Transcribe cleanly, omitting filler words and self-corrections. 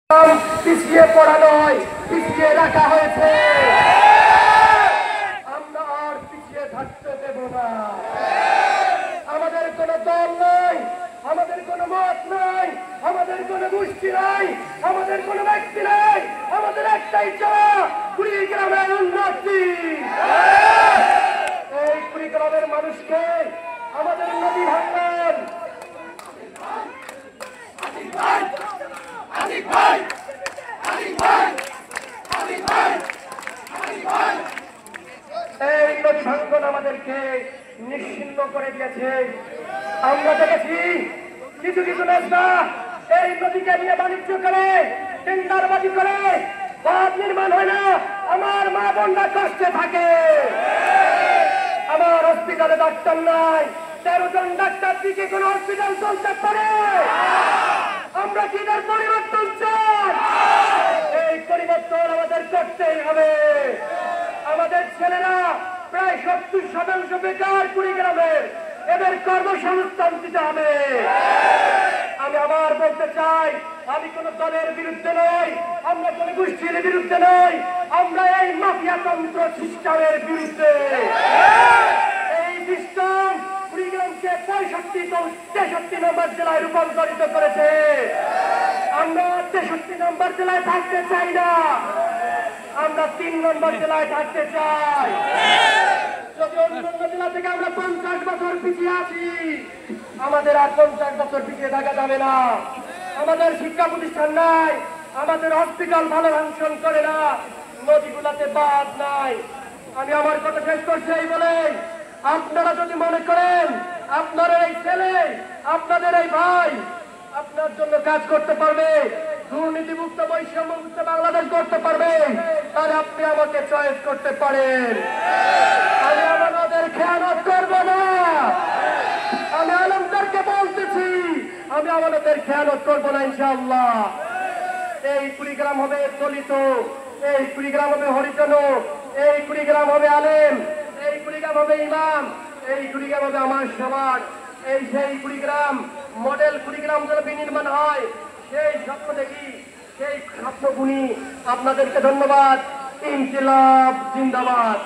পিছিয়ে পড়া নয়, পিছিয়ে রাখা হয়েছে। আমরা আর পিছিয়ে থাকতে দেব না। আমাদের কোনো দল নাই, আমাদের কোনো মত নাই, আমাদের কোনো গোষ্ঠী নাই, আমাদের কোনো ব্যক্তি নাই। আমাদের একটাই চাওয়া, কুড়িগ্রামের উন্নতি। এই কুড়িগ্রামের মানুষকে আমাদের নদী ভাঙ্গন এই নদী ভাঙ্গন আমাদেরকে নিশ্চিন্ন করে দিয়েছে। আমরা দেখেছি কিছু কিছু নেতা এই নদীকে নিয়ে বাণিজ্য করে, টেন্ডারবাজি করে, বাঁধ নির্মাণ হয় না, আমার মা বোনরা কষ্টে থাকে। আমার হসপিটালে ডাক্তার নাই, 13 জন ডাক্তার দিকে কোন হসপিটাল চলতে পারে? আমরা কি তার পরিবর্তন চাই? এই পরিবর্তন আমাদের করতেই হবে। আমাদের ছেলেরা প্রায় 70% বেকার কুড়িগ্রামের, এদের কর্মসংস্থান দিতে হবে। আমি আবার বলতে চাই, আমি কোন দলের বিরুদ্ধে নই, আমরা কোন গোষ্ঠীর বিরুদ্ধে নই, আমরা এই মাফিয়াতন্ত্র সিস্টেমের বিরুদ্ধে। এই সিস্টেম কুড়িগ্রামকে 63 নম্বর জেলায় রূপান্তরিত করেছে। আমরা 63 নম্বর জেলায় থাকতে চাই না, আমরা 3 নম্বর জেলায় থাকতে চাই। যদি অন্যান্য জেলা থেকে আমরা 50 বছর পিছিয়ে আছি, আমাদের আর 50 বছর পিছিয়ে থাকা যাবে না। আমাদের শিক্ষা প্রতিষ্ঠান নাই, আমাদের হসপিটাল ভালো ফাংশন করে না, নদীগুলাতে বাঁধ নাই। আমি আমার কথা শেষ করছি এই বলে, আপনারা যদি মনে করেন আপনার এই ছেলে, আপনাদের এই ভাই আপনার জন্য কাজ করতে পারবে, দুর্নীতিমুক্ত বৈষম্যমুক্ত বাংলাদেশ করতে পারবে, তাহলে আপনি আমাকে চয়েস করতে পারেন। আমি আমাদের খেয়ানত করব না। আমি আলমদারকে বলতেছি, আমি আমাদের খেয়ানত করব না ইনশাআল্লাহ। এই কুড়িগ্রাম হবে দলিত, এই কুড়িগ্রাম হবে হরিজন, এই কুড়িগ্রাম হবে আলেম, এই কুড়িগ্রাম হবে ইমাম, এই কুড়িগ্রাম হবে আমার সমাজ। এই সেই কুড়িগ্রাম, মডেল কুড়িগ্রাম যেন বিনির্মাণ হয়, সেই স্বপ্ন দেখি, সেই স্বপ্ন বুনি। আপনাদেরকে ধন্যবাদ। ইনকিলাব জিন্দাবাদ।